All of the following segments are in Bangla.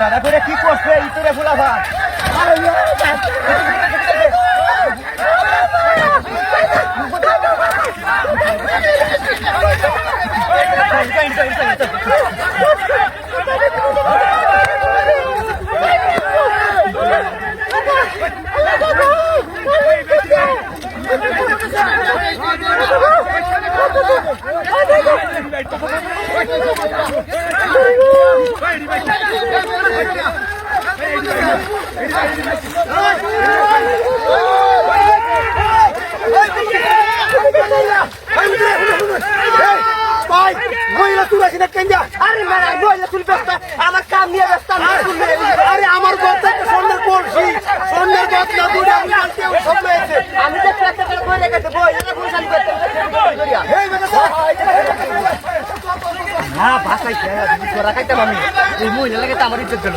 তারা করে কি করছে ইতরে ফুলা ভাত আমার কাম নিয়ে ব্যস্ত আরে আমার কথা সন্ধ্যের করছি সন্ধ্যের কথা দূরে আমি না ভাষাই খাইতাম আমি এই মহিলা লাগে তো আমার ইজ্জত গেল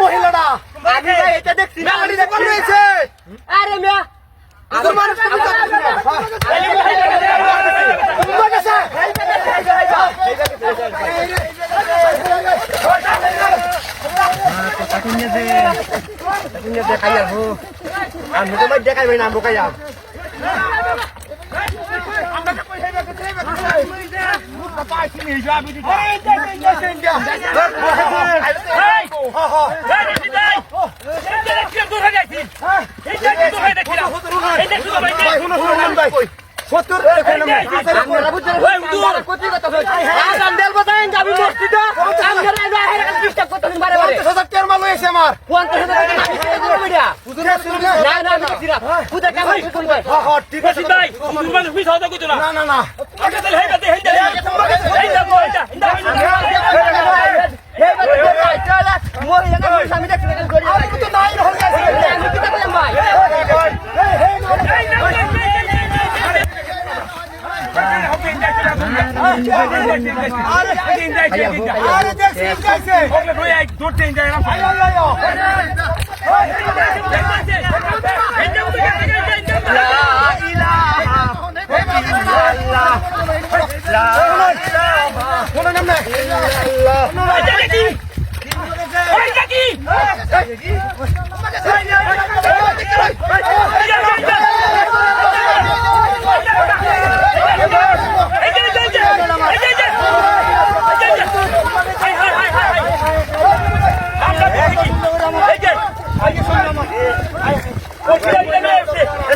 মহিলাটা এটা দেখছি আরে মিয়া দেখাই যাবো আমি তো দেখাইবে না বোকাইয়া Hello.